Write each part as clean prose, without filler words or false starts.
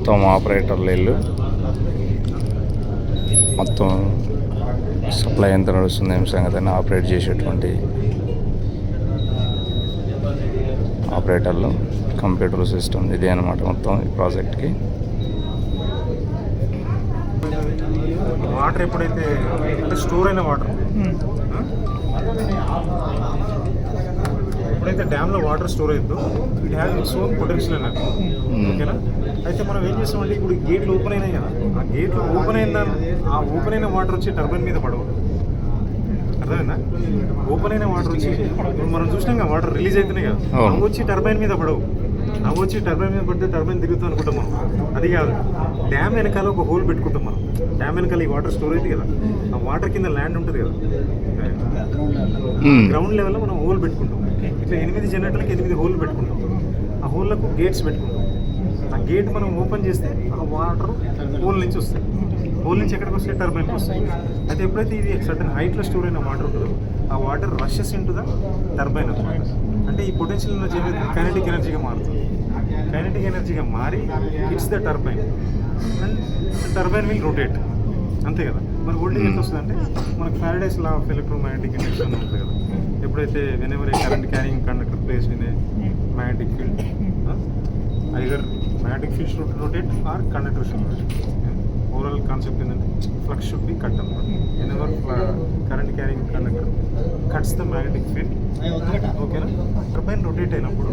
మొత్తం ఆపరేటర్లు ఇల్లు మొత్తం సప్లై ఎంత నడుస్తుంది ఏం సంగతి అని ఆపరేట్ చేసేటువంటి ఆపరేటర్లు కంప్యూటర్ సిస్టమ్ ఇదే అనమాట మొత్తం ఈ ప్రాజెక్ట్కి. వాటర్ ఎప్పుడైతే అంటే స్టోర్ అయిన వాటర్ ఎప్పుడైతే డ్యామ్లో వాటర్ స్టోర్ అవుతుందో it has its own potential అన్నట్టు. ఓకేనా? అయితే మనం ఏం చేస్తామంటే ఇప్పుడు గేట్లు ఓపెన్ అయినాయి కదా, ఆ గేట్లు ఓపెన్ అయిన వాటర్ వచ్చి టర్బైన్ మీద పడవు. అర్థమైందా? ఓపెన్ అయిన వాటర్ వచ్చి ఇప్పుడు మనం చూసినాం కదా, వాటర్ రిలీజ్ అవుతున్నాయి కదా, అవి వచ్చి టర్బైన్ మీద పడవు. అవి వచ్చి టర్బైన్ మీద పడితే టర్బైన్ తిరుగుతాం అనుకుంటాం మనం. అది కాదు, డ్యామ్ వెనకాల ఒక హోల్ పెట్టుకుంటాం మనం. డ్యామ్ వెనకాల ఈ వాటర్ స్టోర్ అవుతుంది కదా, ఆ వాటర్ కింద ల్యాండ్ ఉంటుంది కదా, గ్రౌండ్ లెవెల్లో మనం హోల్ పెట్టుకుంటాం. ఇట్లా 8 జనరేటర్లకి 8 హోల్ పెట్టుకుంటాం. ఆ హోల్లకు గేట్స్ పెట్టుకుంటాం. ఆ గేట్ మనం ఓపెన్ చేస్తే ఆ వాటర్ హోల్ నుంచి వస్తాయి. హోల్ నుంచి ఎక్కడికి వస్తాయి? టర్బైన్కి వస్తాయి. అయితే ఎప్పుడైతే ఇది సర్టన్ హైట్లో స్టోర్ అయిన వాటర్ ఉంటుందో ఆ water rashes into the turbine అనమాట. అంటే ఈ పొటెన్షియల్ ఎనర్జీ ఏమైతే కైనెటిక్ ఎనర్జీగా మారుతుంది. కైనెటిక్ ఎనర్జీగా మారి it's the turbine and turbine will rotate. అంతే కదా. మరి వోల్టేజ్ ఎంత వస్తుంది అంటే మనకు Faraday's law of electromagnetic induction ఉంటుంది కదా. ఎప్పుడైతే whenever a current carrying conductor place in a magnetic field, either magnetic field should rotate or conductor should rotate. Overall concept ఏంటంటే ఫ్లక్స్ షుడ్ బి కట్ అనమాట. Whenever current carrying conductor cuts the magnetic field. ఓకేనా? Turbine rotate అయినప్పుడు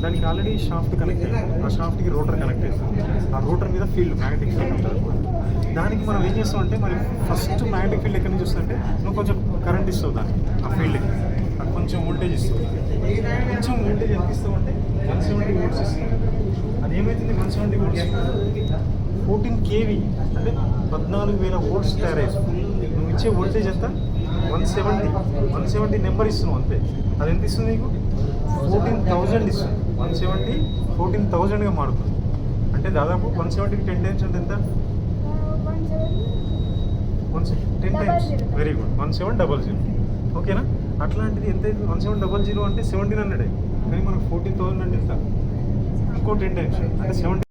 దానికి already shaft connect అయ్యింది. ఆ షాఫ్ట్కి rotor connect అయింది. ఆ rotor మీద ఫీల్డ్ మ్యాగ్నెటిక్ ఫీల్డ్ ఉంటుంది. దానికి మనం ఏం చేస్తామంటే మరి ఫస్ట్ మ్యాగ్నెటిక్ ఫీల్డ్ ఎక్కడి నుంచి వస్తుందంటే నువ్వు కొంచెం కరెంట్ ఇస్తావు దానికి, ఆ ఫీల్డ్కి అది కొంచెం వోల్టేజ్ ఇస్తావు. కొంచెం వోల్టేజ్ ఎంత ఇస్తావు అంటే 170 వోల్ట్స్ ఇస్తుంది. అది ఏమవుతుంది? 170 వోల్ట్స్ 14 kV అంటే 14,000 వోల్ట్స్ తయారయ్యి నువ్వు ఇచ్చే వోల్టేజ్ ఎంత? 170 నెంబర్ ఇస్తున్నావు అంతే. అది ఎంత ఇస్తుంది నీకు? 14,000 ఇస్తుంది. 170 14,000గా మారుతుంది. అంటే దాదాపు 170కి 10 టైమ్స్ అంటే ఎంత? 10 టైమ్స్. Very good. 1700. ఓకేనా? అట్లాంటిది ఎంత? 1700 అంటే 1700. కానీ మనకు 14,000 అంటే ఎంత? ఇంకో 10 టైమ్స్ అంటే 70.